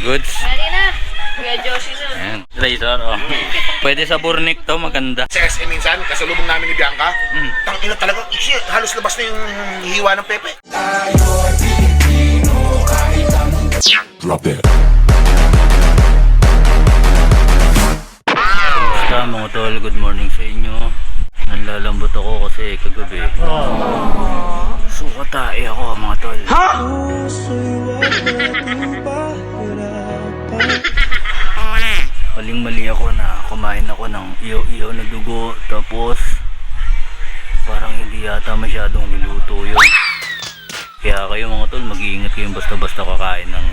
goods. Ready na. Kuya Joshi na. Ayan, razor, oh. Pwede sa burnik to, maganda. Sa SM minsan, kasalubong namin ni Bianca. Tangina talaga, halos labas na yung hiwa ng pepe. Drop it. Basta mga tol, good morning sa inyo. Nanlalambot ako kasi kagabi. Suka tae ako mga tol. Maling-mali ako na kumain ako ng iyo-iyo na dugo. Tapos parang hindi yata masyadong niluto yun. Kaya kayo mga tol, mag-iingat kayong basta-basta kakain ng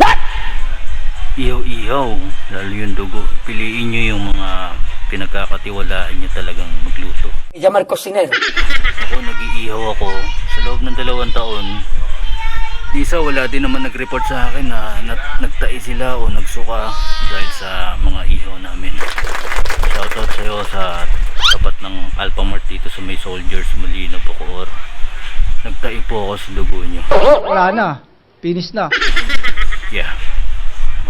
iyo-iyaw, lalo yung dugo. Piliin nyo yung mga pinagkakatiwalaan nyo talagang magluto. Llamar cocinero. Ako nag-iihaw ako sa loob ng 2 taon. Isa wala din naman nag-report sa akin na nagtai sila o nagsuka dahil sa mga ihaw namin. Shoutout sa iyo sa tapat ng Alphamart dito sa may Soldiers Molino, Bacoor. Nagtai po ako sa dugo nyo. Wala na. Finish na. Yeah,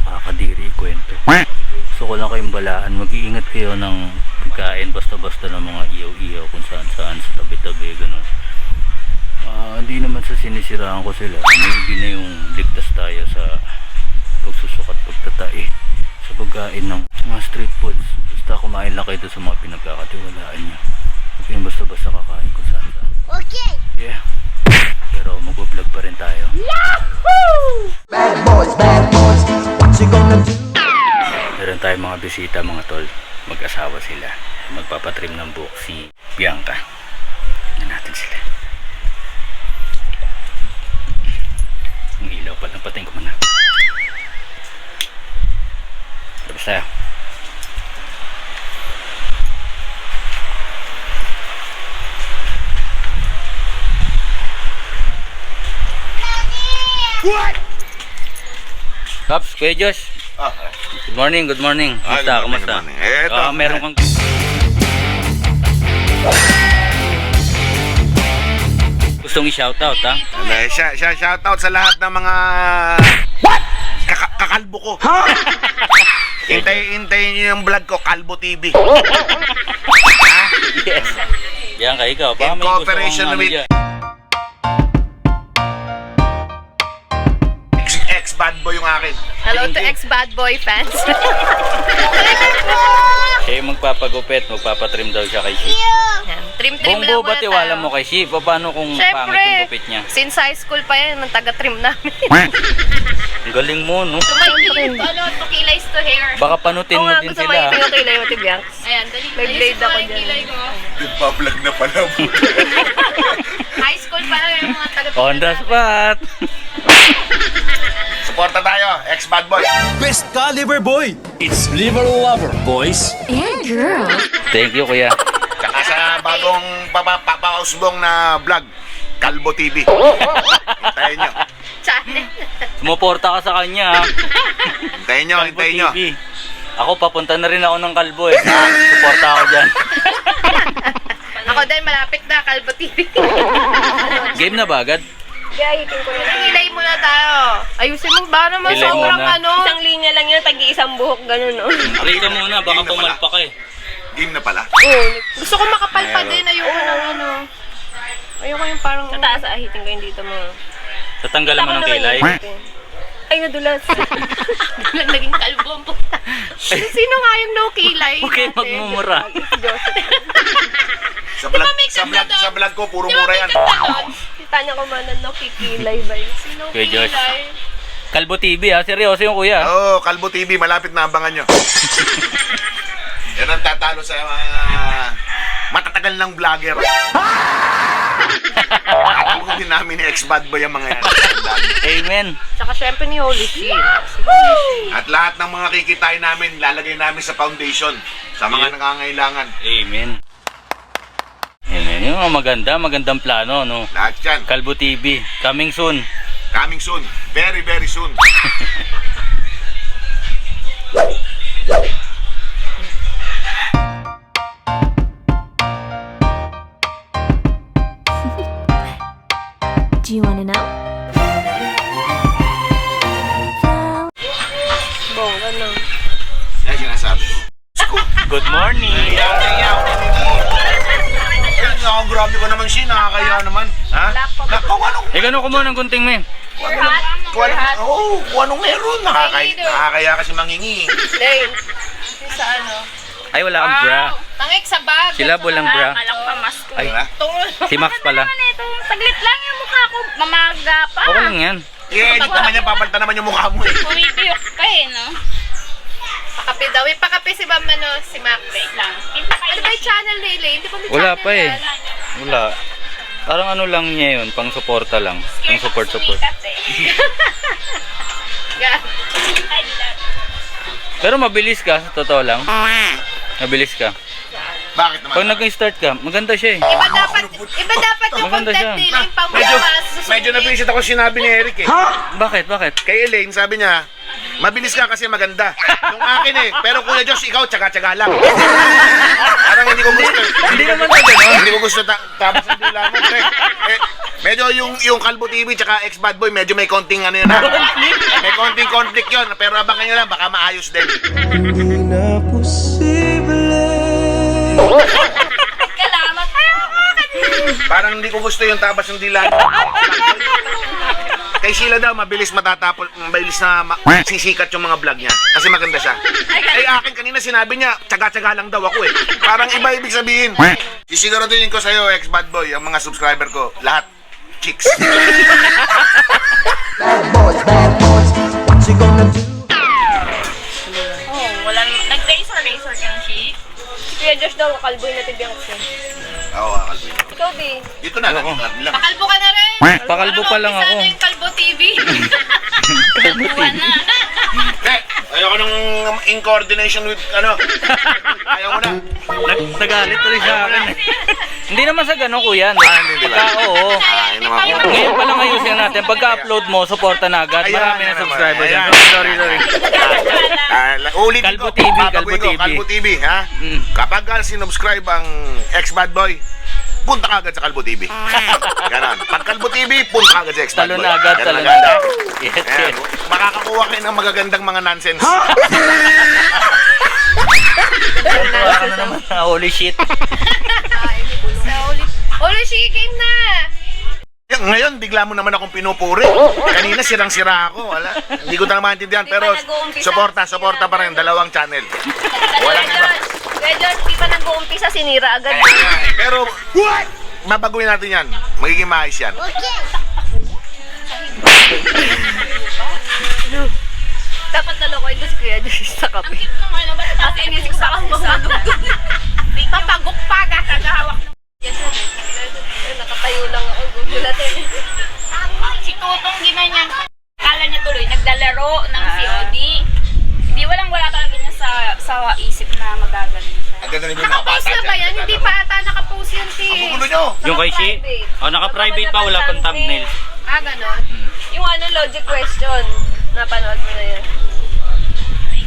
makakadiri kwento. Gusto ko lang kayong balaan, mag-iingat kayo ng pagkain basta-basta ng mga iyaw-iyaw kung saan-saan sa tabi-tabi, ganun. Hindi naman sa sinisiraan ko sila, maybe na yung ligtas tayo sa pagsusukat, pagtatai sa pagkain ng mga street foods. Basta kumain lang kayo sa mga pinagkakatiwalaan nyo. Huwag kayong basta-basta kakain kung saan-saan. Okay. Yeah, pero mag-vlog pa rin tayo. Yahoo! Bad boys, what you gonna do? Meron tayong mga bisita mga tol. Mag-asawa sila. Magpapatrim ng buhok si Bianca. Tignan natin sila. Ang ilaw pa lang. Patayin ko muna. Labas tayo. What? Kaps, Kuya Josh. Good morning, good morning. Kumusta? Kumusta? Eto. Meron kang... Gustong i-shoutout, ha? Shoutout sa lahat ng mga kakalbo ko. Hintayin niyo yung vlog ko, Kalbo TV. Yes. Bianca, ikaw. Baka In may gusto cooperation kong ano with dyan. ex-bad boy yung akin. Hello to Thank you. ex-bad boy fans. Siya yung magpapagupit, magpapatrim daw siya kay Sheep. Yan. Trim-trim lang Bonggo, muna ba't tiwala tayo. mo kay Sheep? Paano kung pangit Siyempre, yung gupit niya? since high school pa yan, nang taga-trim namin. Ang galing mo, no? Tumayin, to kilays to hair. Baka panutin mo din gusto sila. maitin yung kilay mo, Tibiang. Ayan, dali. May blade ako dyan. Nagpa-vlog na pala po. High school pa lang yung mga taga-trim On the spot! Suporta tayo, ex-bad boy. Best caliber boy. It's liver lover, boys. Thank you, kuya. Tsaka sa bagong papausbong na vlog, Kalbo TV. Hintayin nyo. Channel. Sumuporta ka sa kanya, ha? Hintayin nyo, Kalbo hintayin nyo. TV. Ako, papunta na rin ako ng Kalbo, eh. Suporta ako dyan. Ako din, malapit na, Kalbo TV. Game na ba agad? Gahitin ko na. Hilay muna tayo. Ayusin mo ba naman Hilay sobrang muna. ano? Isang linya lang yan, tag-iisang buhok, ganun, no? Play ka muna, baka Game na pala. pumalpa ka, eh. Game na pala. Oo. Gusto ko makapal pa din. Ayoko ng ano. Ayoko yung parang... Sa taas, ahitin ko yung dito mo. Tatanggalan mo ng kilay. Ay, nadulas. Naging kalbo ang puta. Sino nga yung no kilay? Huwag kayo magmumura. Sa vlog ko, puro mura yan. Kita niya kumanan no kikilay ba yun? Sino Kuya Josh. kilay? Kalbo TV, ha? Seryoso yung kuya. Oo, Kalbo TV, malapit na abangan nyo. Yan ang tatalo sa mga matatagal ng vlogger. Tatawagin namin ni ex-bad boy ang mga yan. Amen. Tsaka syempre ni Holy Shield. At lahat ng mga kikitain namin, lalagay namin sa foundation sa mga nangangailangan. Amen. Amen. Yung mga magandang plano, no? Lahat yan. Kalbo TV, coming soon. Coming soon. Very, very soon. Do you want to know? Morning. Ay, grabe ko naman siya. Nakakaya naman. Ha? Kung anong... Gano'n ko muna ng gunting, men. Kung anong meron. Nakakaya kasi mangingi. Dahil, sa ano? Ay, wala kang bra. Tangik sa bag. Sila walang bra. Alang pamas ko. Ay, Tungol. si Max pala. Ito, saglit lang yung mukha ko. Mamaga pa. Okay lang yan. I-edit naman niya, papalitan naman yung mukha mo eh. Pumipiyok pa eh, no? Pakape daw. Pakape si Bam, si Max. Wait lang. Kita kayo Ano ba yung channel nila? Hindi pa may Wala channel pa eh. yan. Wala. Parang ano lang niya yun, pang suporta lang. Pang support. Sumikat eh. Ga- Ay, dilat. Pero mabilis ka, sa totoo lang. Mabilis ka. Bakit naman? Pag nag-start ka, maganda siya eh. Iba dapat yung Maganda content siya. nila, yung Medyo, pangbukas. medyo nabisit ako sinabi ni Eric eh. Bakit? Kay Elaine, sabi niya, mabilis ka kasi maganda. Yung akin eh. Pero Kuya Josh, ikaw, tsaga-tsaga lang. Parang hindi ko gusto. Hindi naman na gano'n. Hindi ko gusto tapos hindi lang mo, pre. Medyo yung Kalbo TV tsaka Ex-Bad Boy, medyo may konting ano yun. May konting conflict yun. Pero abangan nyo lang, baka maayos din. Kalamat. Parang hindi ko gusto yung tabas ng dilan. Kay Sheila daw, mabilis matatapos, mabilis na sisikat yung mga vlog niya. Kasi maganda siya. Ay akin kanina sinabi niya, tsaga-tsaga lang daw ako eh. Parang iba ibig sabihin. Sisiguraduhin ko sa'yo, Ex-Bad Boy, ang mga subscriber ko, lahat, chicks. Bad boys, what you gonna do? Oh, walang... Nag-razor ka ng shit. Si Kuya Josh daw, kalboy na tibiyang ko. Oo, Kalbo. Ikaw, di. Dito na, dito lang. Pakalbo ka na rin. Pakalbo pa lang ako. Sana yung Kalbo TV. Kalbuhan na. Ayoko nung in coordination with, ayaw ko na. Nagalit tuloy sa akin eh. Hindi naman sa gano'n, kuya. Hindi ba? Oo. Ay, naman po. Ngayon pa lang ayusin natin. Pagka-upload mo, suporta na agad. Marami na subscribers yan. Sorry. Ulitin Kalbo ko, TV, babaguhin Kalbo ko, TV. Kalbo TV, ha? Mm. Kapag sinubscribe ang Ex-Bad Boy, punta ka agad sa Kalbo TV. Ganon. Pag Kalbo TV, punta ka agad sa Ex-Bad Talon Boy. na agad, Ganon talon agad, na. ha? Yes. Ayan. Makakakuha kayo ng magagandang mga nonsense. Ano naman, holy shit. Holy shit, game na. Ngayon, bigla mo naman akong pinupuri. Kanina, sirang-sira ako. Wala. Hindi ko na maintindihan. Pero, suporta pa rin. Dalawang channel. Walang iba. Kuya Josh, di pa nag-uumpisa, sinira agad. Pero, mabaguhin natin yan. Magiging maayos yan. Dapat dalakoy ko si Kuya Josh sa kape. Kasi inisip ko baka mamadugtog. Papagukpag ah. Kagahawak ng nakatayo lang ako. Gugulatin. Si Tutong ginanyan. Kala niya tuloy, naglalaro ng COD. Hindi wala talaga niya sa isip na magagaling siya. Ang ganda naman Nakapost na ba yan? Hindi pa ata nakapost yan, T. Ang gugulo nyo. Yung kay Shi? Oh, naka-private pa, wala pang thumbnail. Ah, ganon? Yung logic question. Napanood mo na yan.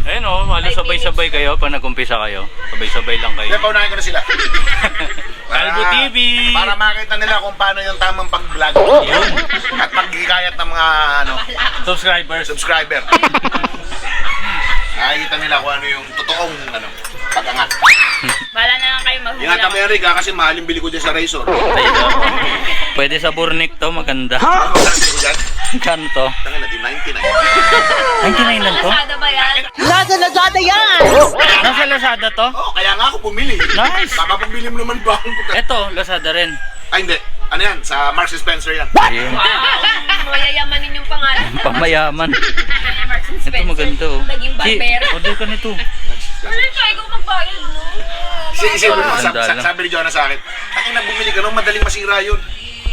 Ayun o, halos sabay-sabay kayo pag nag-umpisa kayo. Sabay-sabay lang kayo. Kaya paunahin ko na sila. Kalbo TV! Para makita nila kung paano yung tamang pag-vlog. Yun. At pagkikayat ng mga Subscribers. subscriber. Nakikita nila kung ano yung totoong pag-angat. Bala na lang kayo maghula. Ingatan mo yan, Rick, kasi mahaling bili ko dyan sa Razor. Ayun. Pwede sa Burnik to, maganda. Ano mo bili ko dyan? Kano to? Tangin na, di 99. 99 lang to? Lazada ba yan? Nasa Lazada to? Oo, kaya nga ako bumili. Nice! Baka pabili mo naman ba akong puta? Eto, Lazada rin. Ay, hindi. Ano yan? Sa Marks & Spencer yan. Ayun. Mayayamanin yung pangalan. Pamayaman. Marks and Ito Spencer. maganda oh. Naging Chi, barbera. order ka nito. Wala ka, ikaw magbayad, no? Isipin mo, Ganda lang. sabi ni Jonah sa akin, tangin na bumili ka nung madaling masira yun.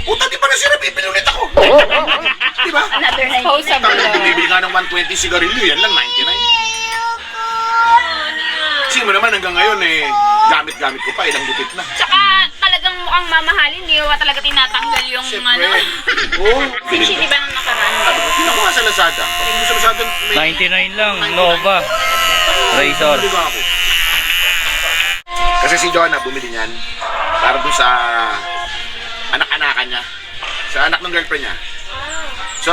Puta, di pa nasira, bibili ulit ako. Di ba? Another 90. Disposable. Bibili ka ng 120 sigarilyo, yan lang 99. Kasi mo naman hanggang ngayon gamit-gamit ko pa, ilang gupit na. Tsaka talagang mukhang mamahalin, hindi ko talaga tinatanggal yung ano. Oo. Fish, di ba nung nakaraan? Tingnan ko nga sa Lazada. Tingnan mo sa Lazada, may 99 lang, Nova. Razor. bumili ba ako? Kasi si Jonah bumili niyan para dun sa anak-anakan niya. Sa anak ng girlfriend niya. So,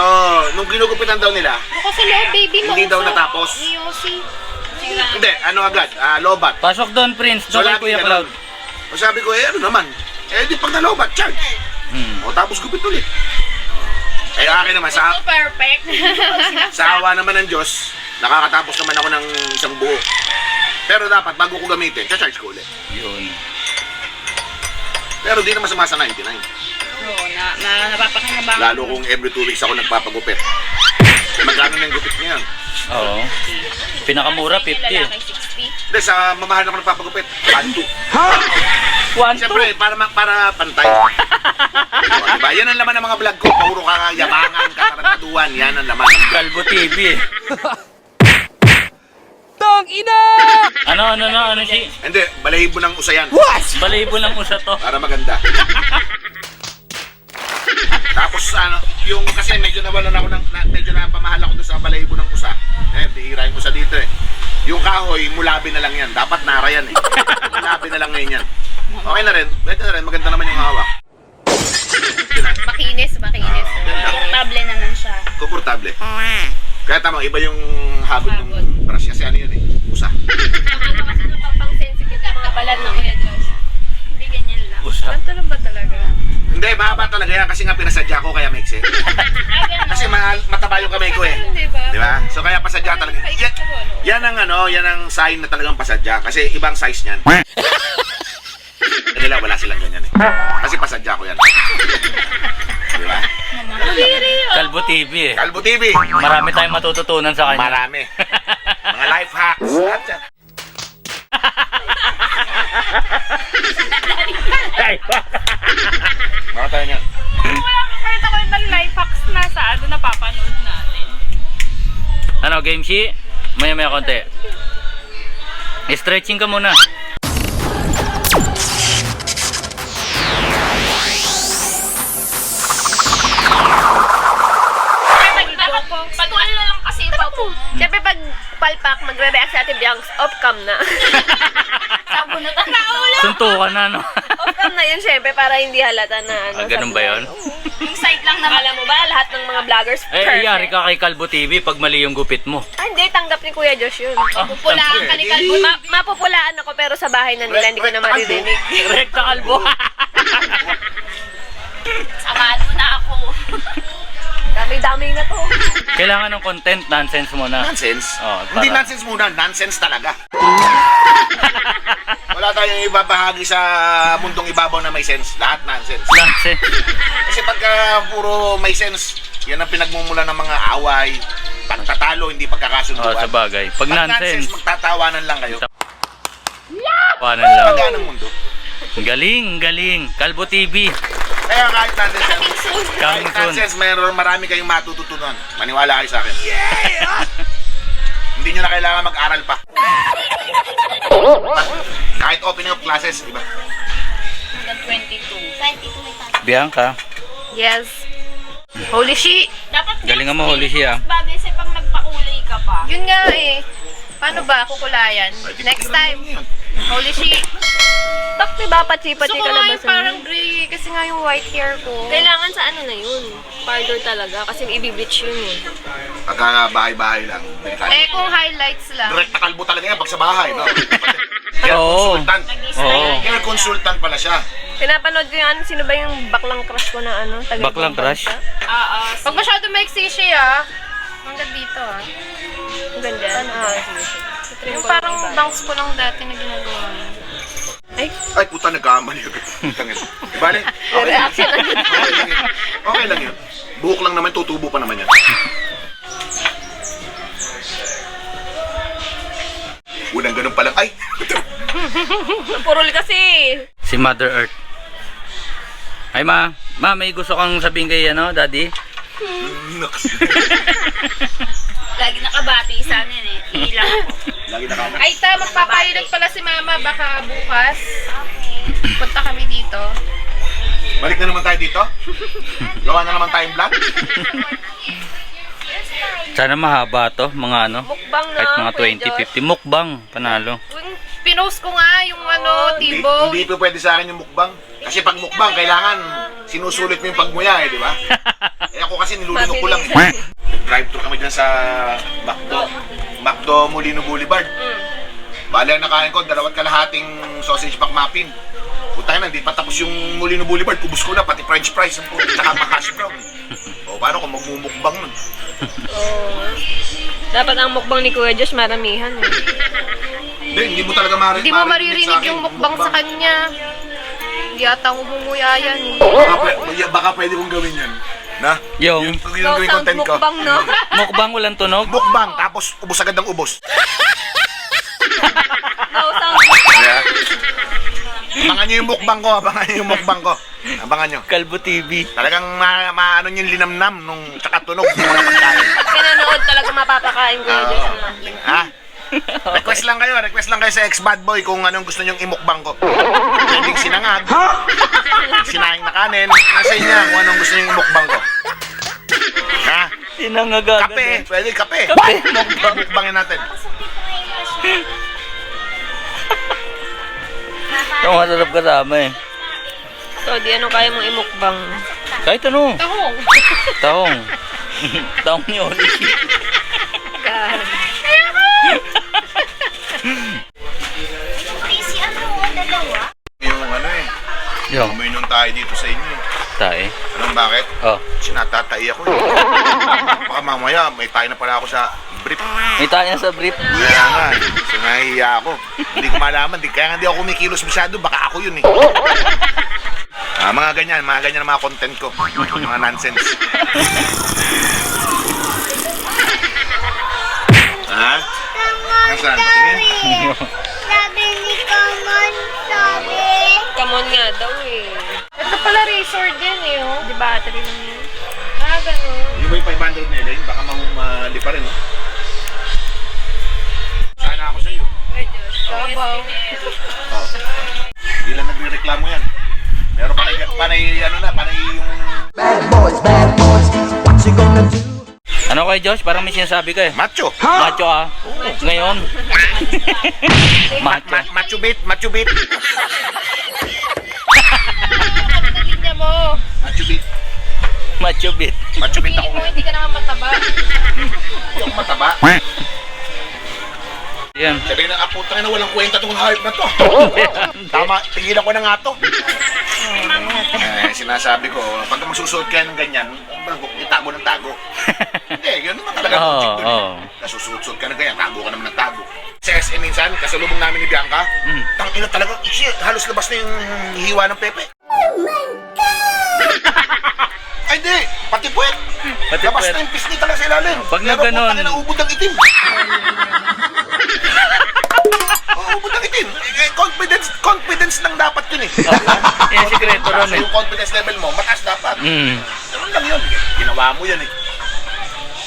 nung ginugupitan daw nila, Ako sa loob, baby mo. Hindi daw natapos. Ni Yossi. sira. Hindi, ano agad, lobat. Pasok doon, Prince. So, Doon kay lagi Kuya ganun. Cloud. O sabi ko, ano naman? Di pag nalobat, charge. O tapos gupit ulit. Akin naman, Ito perfect. sa awa naman ng Diyos, nakakatapos naman ako ng isang buo. Pero dapat, bago ko gamitin, charge ko ulit. Yun. Pero di naman sumasa 99. Oo, napapakinabangan. Lalo kung every 2 weeks ako nagpapagupit. Magkano na yung gupit niya? Oo. Pinakamura, 50. Lalaki 60. Hindi, sa mamahal ako nagpapagupit. 1-2. 1, Siyempre, para pantay. Diba? Yan ang laman ng mga vlog ko. Puro yabangan, katarantaduan. Yan ang laman. Kalbo TV. Ano si? Hindi, balahibo ng usayan. Balahibo lang usa to. Para maganda. Tapos yung kasi medyo nawalan ako medyo napamahal ako doon sa balahibo ng usa. Bihira yung usa dito eh. Yung kahoy, mulabi na lang yan. Dapat nara yan eh. Mulabi na lang ngayon yan. Okay na rin. Pwede na rin. Maganda naman yung hawak. Makinis. Komportable naman siya. Komportable. Kaya tama, iba yung habol ng brush. Kasi ano yun eh. Usa. Ano kasi nung pang sensitive ng mga balat ng Kuya Josh. Hindi ganyan lang. Usa. Ganito lang ba talaga? Hindi, mahaba talaga yan. Kasi nga pinasadya ko kaya maiksi. Kasi mataba yung kamay ko eh. Di ba? So kaya pasadya talaga. Yan ang sign na talagang pasadya. Kasi ibang size niyan. Kanila wala silang ganyan eh. Kasi pasadya ko yan. Di ba? Kalbo TV eh. Kalbo TV. Marami tayong matututunan sa kanya. Marami. Mga life hacks. Lahat yan. Mga tayo niyan. Wala kang kwenta ko yung life hacks na sa ano napapanood natin. Ano, Game Shi? Maya konti. Stretching ka muna. Patuloy na lang kasi ito po. Siyempre pag palpak, magre-react si Ate Bianx, off-cam na. Sabunutan na ulo. Suntukan na, no? Off-cam na yun siyempre para hindi halata na Ganun ba yun? Yung site lang naman. Alam mo ba, lahat ng mga vloggers, perfect. Yari ka kay Kalbo TV pag mali yung gupit mo. Hindi, tanggap ni Kuya Josh yun. Pupulaan ka ni Kalbo. Mapupulaan ako pero sa bahay na nila, hindi ko na maririnig. Rekta Kalbo. Samahan mo na ako. Dami-dami na to. Kailangan ng content, nonsense mo na. Nonsense? Oh, Hindi para- nonsense muna, nonsense talaga. Wala tayong ibabahagi sa mundong ibabaw na may sense. Lahat nonsense. Nonsense. Kasi pagka puro may sense, yan ang pinagmumula ng mga away, pagtatalo, hindi Oh, pagkakasunduan. sa bagay. Pag nonsense, magtatawanan lang kayo. paano lang. Magaan ang mundo. Galing. Kalbo TV. Kaya kahit nonsense yan, Coming kahit soon. nonsense, marami kayong matututunan. Maniwala kayo sa akin. Hindi nyo na kailangan mag-aral pa. Kahit opening of classes, iba. Hanggang 22. Bianca. Yes. Holy shit. Dapat Galingan mo, huli siya. bagay sa pang nagpakulay ka pa. Yun nga eh. Paano ba kukulayan? Next time. Holy shit. Tak, diba? Pachi-pachi ka na ba sa parang gray kasi nga yung white hair ko. Kailangan sa ano na yun. Parlor talaga kasi i-bleach yun eh. Pagka bahay-bahay lang. Eh kung highlights lang. Direct na kalbo talaga yan pag sa bahay, no? Oo. Consultant. Oo. Hair consultant pala siya. Pinapanood ko yung ano, sino ba yung baklang crush ko na ano? taga Baklang crush? Pag masyado maiksi siya, hanggang dito ah. Hanggang dyan. Yung parang bangs ko lang dati na ginagawa. Ay, Ay, puta, nagkamali agad. Tangin. Bale, okay lang. reaction lang. Okay lang yun. Okay lang yun. Buhok lang naman, tutubo pa naman yan. Unang ganun pa lang. Ay! Purol kasi. Si Mother Earth. Ay, ma. Ma, may gusto kang sabihin kay, daddy? Naks. Lagi nakabati sa amin eh. Ilang ako. Lagi nakanak. Ay, magpapayunod pala si Mama. Baka bukas. Punta kami dito. Balik na naman tayo dito. Gawa na naman tayong vlog. Sana mahaba to, mga Mukbang na. kahit mga Kuya Josh. 20, 50. Mukbang, panalo. Pinost ko nga yung ano, tibo. Hindi po pwede sa akin yung mukbang. Kasi pag mukbang, kailangan sinusulit mo yung pagmuya di ba? Eh ako kasi nilulunok ko lang eh. Drive-thru kami dyan sa McDo. McDo Molino Boulevard. Bale, ang nakain ko, 2 kalahating sausage McMuffin. Putang na, hindi pa tapos yung Molino Boulevard. Kubos ko na, pati french fries, tsaka hash brown. O, paano kung magmumukbang nun? Dapat ang mukbang ni Kuya Josh maramihan eh. Hindi mo talaga marinig. Hindi mo maririnig yung mukbang sa kanya. Hindi ata umunguya yan eh. Baka pwede kong gawin yan. Na? Yung Yung gawin sound content ko. mukbang, no? mukbang walang tunog. Mukbang, tapos ubos agad ng ubos. No sound mukbang. Yeah. Abangan nyo yung mukbang ko, abangan nyo yung mukbang ko. Abangan nyo. Kalbo TV. Talagang maano yung linamnam nung tsaka tunog ng mga pagkain. Pinanood talaga mapapakain Kuya Josh na. Ha? Request lang kayo sa ex-bad boy kung anong gusto nyong imukbang ko. Pwedeng sinangag, sinahing na kanin, nasa inyo kung anong gusto nyong imukbang ko. Ha? Sinangagagad. Kape, pwede kape. Kape, Mukbangin natin. Ito masarap kasama eh. So, di ano kaya mong imukbang? Kahit ano. Tahong. Tahong. Tahong ni Oli. Yung ano eh, Yung. uminom tayo dito sa inyo. Tae. Alam bakit? Oh. Sinatatai ako eh. Baka mamaya may tayo na pala ako sa brief. May tayo na sa brief. Kaya nga, so nahihiya ako. Hindi ko malaman, kaya nga hindi ako kumikilos masyado, baka ako yun eh. Mga ganyan ang mga content ko. Mga nonsense. Ha? Nasaan? Patingin? Sabi ni Kamon, sabi. Come on nga daw eh. Ito pala resort din eh, oh. Di battery lang yun. Ganun. Yung may 500 na Elaine, baka mali pa rin, no? Sana ako sa'yo. Sabaw. Oh. Hindi lang nagre-reklamo yan. Pero panay yung... Bad boys, what you gonna do? Ano kay Josh? Parang may sinasabi ka eh. Macho! Macho ah. Ngayon. Macho. Macho bit! Macho bit! Linya mo. Macho bit! Macho bit. Macho bit ako. Hindi ka naman mataba. Hindi ako mataba. Yan. Sabi na, putang na walang kwenta tong hype na to. Tama, tigilan ko na nga to. Sinasabi ko, pag magsusuot kayo ng ganyan, itago ng tago. Hindi, yun naman talaga ang object dun. Nasusuot ka ng ganyan, tago ka naman ng tago. Sa SM minsan, kasalubong namin ni Bianca, tangina talaga, shit, halos labas na yung hiwa ng pepe. Oh my God! Ay di, pati puwet. Pati Labas puwet. na yung pisngi talaga sa ilalim. Pag na Pero ganon. putangin na ubod ng itim. Ubod ng itim. Confidence lang dapat yun eh. Yan sikreto ron Kaso eh. yung confidence level mo, mataas dapat. Mm. Ganun lang yun. Ginawa mo yan eh.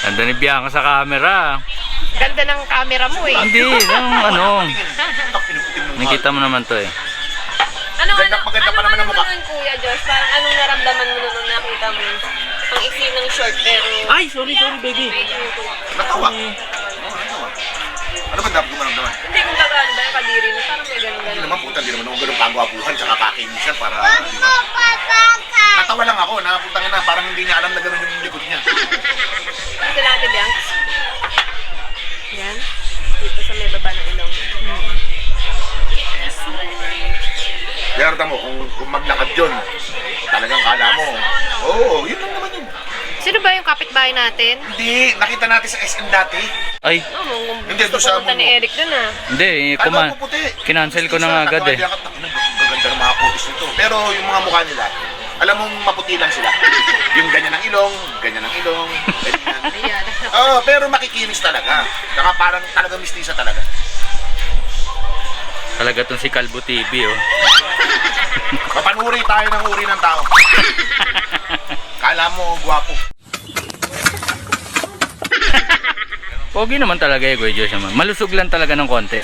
Ganda ni Bianca sa camera. Ganda ng camera mo eh. Hindi, yung ano. Tak, pinuputin mo. Nakita mo naman to eh. Maganda pa naman ang mukha. nun, Kuya Josh? Parang anong naramdaman mo nung nakita mo? Ang iksi ng short pero... Ay, sorry baby. Natawa. Natawa. Ano ba dapat gumanap? Hindi kung gagaan ba yung kadiri mo? Parang may Hindi ganun-ganun. naman puta, hindi naman ako ganun kagwapuhan tsaka kakinis siya para... di ba? Natawa lang ako, nakaputangin na, parang hindi niya alam na ganun yung likod niya. Dito natin, Bianx. Yan. Dito sa may baba ng ilong. Pero tamo, kung maglakad yun, talagang kala mo, oo, yun lang naman yun. Sino ba yung kapitbahay natin? Hindi, nakita natin sa SM dati. Ay, Hindi, doon sa pumunta ni mundo. Eric dun ah. hindi. Ano, puputi. Kinancel ko na nga agad eh. Gaganda ng mga kutis nito. Pero yung mga mukha nila, alam mong maputi lang sila. Yung ganyan ng ilong, ganyan ng ilong, ganyan. Ayan. Oo, pero makikinis talaga. Saka parang talaga mistisa talaga. Talaga tong si Kalbo TV oh. Papanuri tayo ng uri ng tao. Kala mo, gwapo. Pogi naman talaga eh, Kuya Josh naman. Malusog lang talaga ng konti.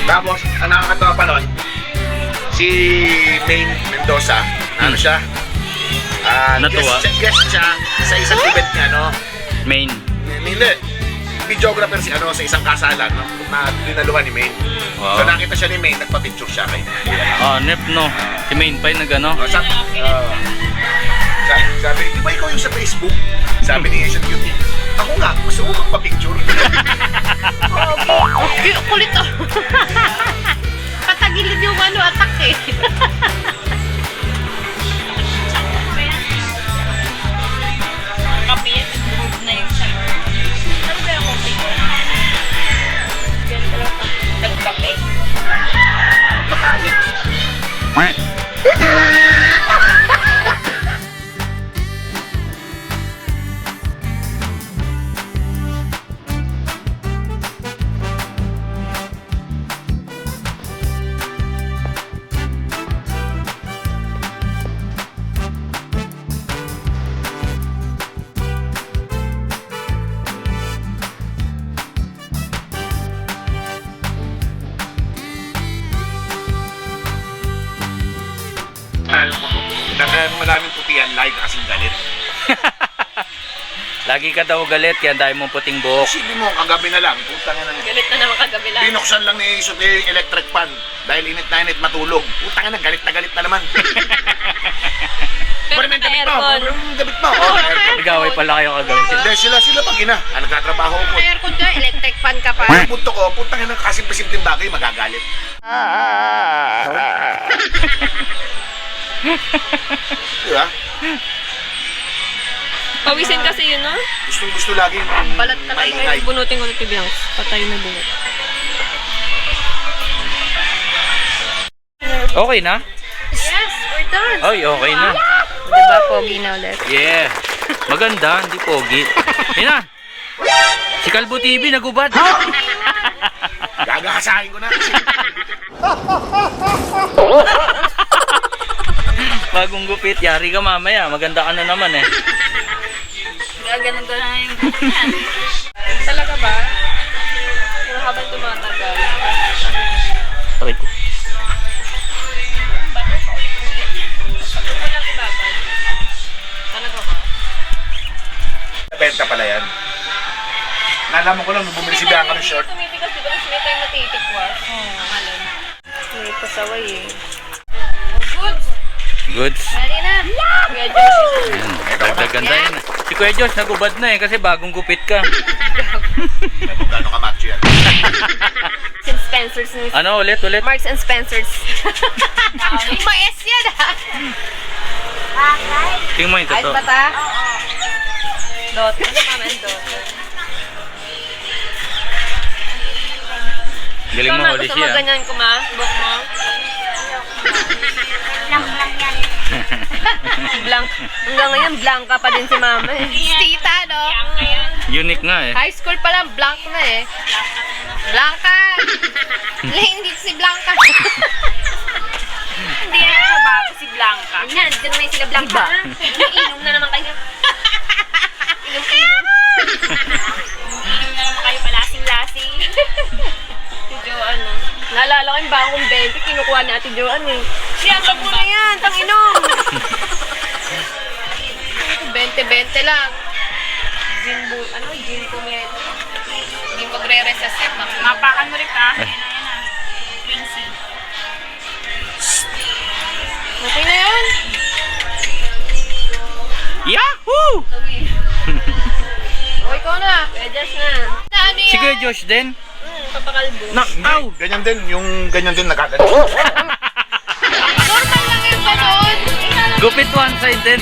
Tapos, ang nakakatawa pa nun, si Maine Mendoza, ano siya? Natuwa. Guest siya sa isang event niya, no? Main. Hindi. Videographer si ano sa isang kasalan, no? Na dinaluhan ni Maine. Wow. So nakita siya ni Maine, nagpa-picture siya kay Nep, no? Si Main pa yung nag-ano? Sabi, di ba ikaw yung sa Facebook? Sabi ni Asian Beauty, ako nga, gusto mo magpa-picture? Okay, kulit oh. Patagilid yung attack eh. Kape, nag-move na yung sa... Ano ba yung kopi ko? Nagkape. Maraming putihan, like kasing galit. Lagi ka daw galit, kaya dahil mong puting buhok. Isipin mo, kagabi na lang, putang na Galit na naman kagabi lang. binuksan lang ni Isot yung electric fan dahil init na init matulog. Putang na, galit na naman. Pero Pero may damit mo, naka-aircon. pero may damit mo. Oh, aircon. Nag-away pala kayo kagabi. Hindi, sila pag ina. Nagkatrabaho ko. Aircon ka, electric fan ka pa. Ang punto ko, putang na kasimple-simpleng bagay, magagalit. Diba? Pawisin kasi yun, no? Gustong-gusto lagi Balat talaga. maingay. Bunutin ko na tibiyang. Patay na bunot. Okay na? Yes, we're done. Ay, okay na. Diba, pogi na ulit? Yeah. Maganda, hindi pogi. Yun na. Si Kalbo TV nagubad. Gagahasahin ko na kasi Bagong gupit, yari ka mamaya. Maganda ka na naman eh. Ganun ko na yung buhok yan. Talaga ba? Pero habang tumatagal. Aray ko. Walang ibabad. Talaga ba? benta pala yan. Nalaman ko lang, nung bumili si Bianca ng short. Tumipikas diba kasi may time natitikwas? Alin? May pasaway eh. Goods! Goods. Ready na! Kuya Josh. Ayan, dagdagan tayo na. Si Kuya Josh nagubad na eh kasi bagong gupit ka. Gano'n ka macho yan. Marks and Spencer's. Ano ulit? Marks and Spencer's. May S yan ha! Tingnan mo yung Ayos totoo. ba ta? Dot. Ano naman dot? Galing mo huli Gusto mo siya. ganyan ko ma? Book mo? Blank. Hanggang ngayon, blanca pa din si mama eh. Tita, no? Unique nga eh. High school pa lang, blank na eh. Blanca! Hindi si Blanca. Hindi na nabago si Blanca. Yan, dito naman sila Blanca. Inom na naman kayo. Inom. Inom na naman kayo palasing-lasing. Si Joanne, no? Naalala ko yung bangong 20, kinukuha ni Ate Joanne eh. Siya, wag mo na yan, tang inom. 20-20 lang. Gin kumento. Hindi magre-recess yan. Mapakan mo rin ka. Ayan na. Quincy. Okay na yan. Yahoo! Okay ko na. Pwede na. Ano yan? Si Kuya Josh din? Papakalbo. Ow! Ganyan din, yung ganyan din nagkagalit. Normal lang yung gano'n. Gupit one side din.